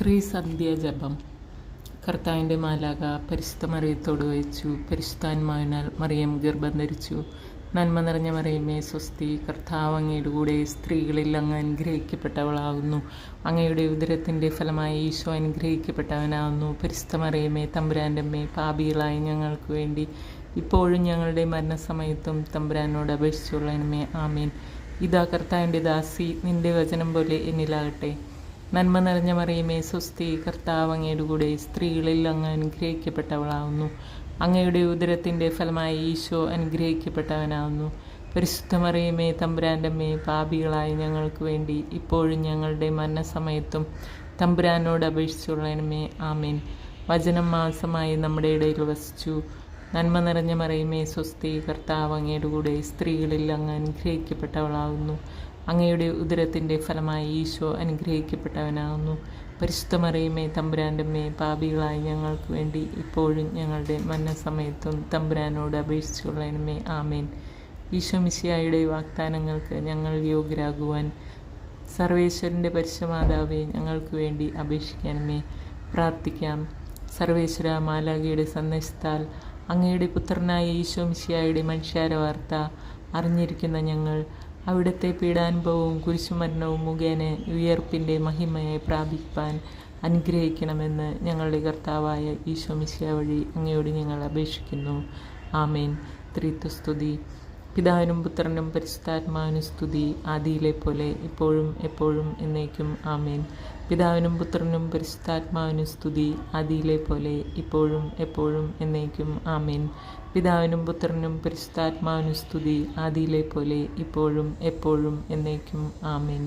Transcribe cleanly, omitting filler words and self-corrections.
ത്രിസന്ധ്യാജപം. കർത്താവിൻ്റെ മാലാഖ പരിശുദ്ധ മറിയത്തോട് വഹിച്ചു. പരിശുദ്ധാത്മാവിനാൽ മറിയം ഗർഭം ധരിച്ചു. നന്മ നിറഞ്ഞ മറിയമേ സ്വസ്തി, കർത്താവ് അങ്ങയുടെ കൂടെ സ്ത്രീകളിൽ അങ്ങ് അനുഗ്രഹിക്കപ്പെട്ടവളാകുന്നു. അങ്ങയുടെ ഉദരത്തിൻ്റെ ഫലമായി ഈശോ അനുഗ്രഹിക്കപ്പെട്ടവനാകുന്നു. പരിശുദ്ധ മറിയമേ തമ്പുരാൻ്റെ അമ്മേ, പാപികളായ ഞങ്ങൾക്ക് വേണ്ടി ഇപ്പോഴും ഞങ്ങളുടെ മരണസമയത്തും തമ്പുരാനോട് അപേക്ഷിച്ചുള്ളണമേ. ആമേൻ. ഇതാ കർത്താവിൻ്റെ ദാസി, നിന്റെ വചനം പോലെ എന്നിലാകട്ടെ. നന്മ നിറഞ്ഞ മറിയമേ സ്വസ്തി, കർത്താവ് അങ്ങയുടെ കൂടെ സ്ത്രീകളിൽ അങ്ങ് അനുഗ്രഹിക്കപ്പെട്ടവളാകുന്നു. അങ്ങയുടെ ഉദരത്തിൻ്റെ ഫലമായി ഈശോ അനുഗ്രഹിക്കപ്പെട്ടവനാകുന്നു. പരിശുദ്ധ മറിയമേ തമ്പുരാൻ്റെ അമ്മേ, പാപികളായ ഞങ്ങൾക്ക് വേണ്ടി ഇപ്പോഴും ഞങ്ങളുടെ മരണസമയത്തും തമ്പുരാനോട് അപേക്ഷിച്ചുള്ളണമേ. ആമേൻ. വചനം മാംസമായി നമ്മുടെ ഇടയിൽ വസിച്ചു. നന്മ നിറഞ്ഞ മറിയമേ സ്വസ്തി, കർത്താവ് അങ്ങയുടെ കൂടെ സ്ത്രീകളിൽ അങ്ങ് അനുഗ്രഹിക്കപ്പെട്ടവളാകുന്നു. അങ്ങയുടെ ഉദരത്തിൻ്റെ ഫലമായി ഈശോ അനുഗ്രഹിക്കപ്പെട്ടവനാകുന്നു. പരിശുദ്ധ മറിയമേ തമ്പുരാൻ്റെ അമ്മേ, പാപികളായ ഞങ്ങൾക്ക് വേണ്ടി ഇപ്പോഴും ഞങ്ങളുടെ മരണസമയത്തും തമ്പുരാനോട് അപേക്ഷിച്ചുള്ളണമേ. ആമേൻ. ഈശോ മിശിഹായുടെ വാഗ്ദാനങ്ങൾക്ക് ഞങ്ങൾ യോഗ്യരാകുവാൻ സർവേശ്വരൻ്റെ പരിശുദ്ധമാതാവേ ഞങ്ങൾക്ക് വേണ്ടി അപേക്ഷിക്കണമേ. പ്രാർത്ഥിക്കാം. സർവേശ്വര മാലാഖയുടെ സന്ദേശത്താൽ അങ്ങയുടെ പുത്രനായ ഈശോ മിശിഹായുടെ മനുഷ്യാര വാർത്ത അറിഞ്ഞിരിക്കുന്ന ഞങ്ങൾ അവിടുത്തെ പീഡാനുഭവവും കുരിശുമരണവും മുഖേന ഉയർപ്പിൻ്റെ മഹിമയെ പ്രാപിപ്പാൻ അനുഗ്രഹിക്കണമെന്ന് ഞങ്ങളുടെ കർത്താവായ ഈശോ മിശിഹാ വഴി അങ്ങയോട് ഞങ്ങൾ അപേക്ഷിക്കുന്നു. ആമേൻ. ത്രിത്വസ്തുതി. പിതാവിനും പുത്രനും പരിശുദ്ധാത്മാവിനും സ്തുതി, ആദിയിലെ പോലെ ഇപ്പോഴും എപ്പോഴും എന്നേക്കും. ആമേൻ. പിതാവിനും പുത്രനും പരിശുദ്ധാത്മാവിനും സ്തുതി, ആദിയിലെ പോലെ ഇപ്പോഴും എപ്പോഴും എന്നേക്കും. ആമേൻ. പിതാവിനും പുത്രനും പരിശുദ്ധാത്മാവിനും സ്തുതി, ആദിയിലെ പോലെ ഇപ്പോഴും എപ്പോഴും എന്നേക്കും. ആമേൻ.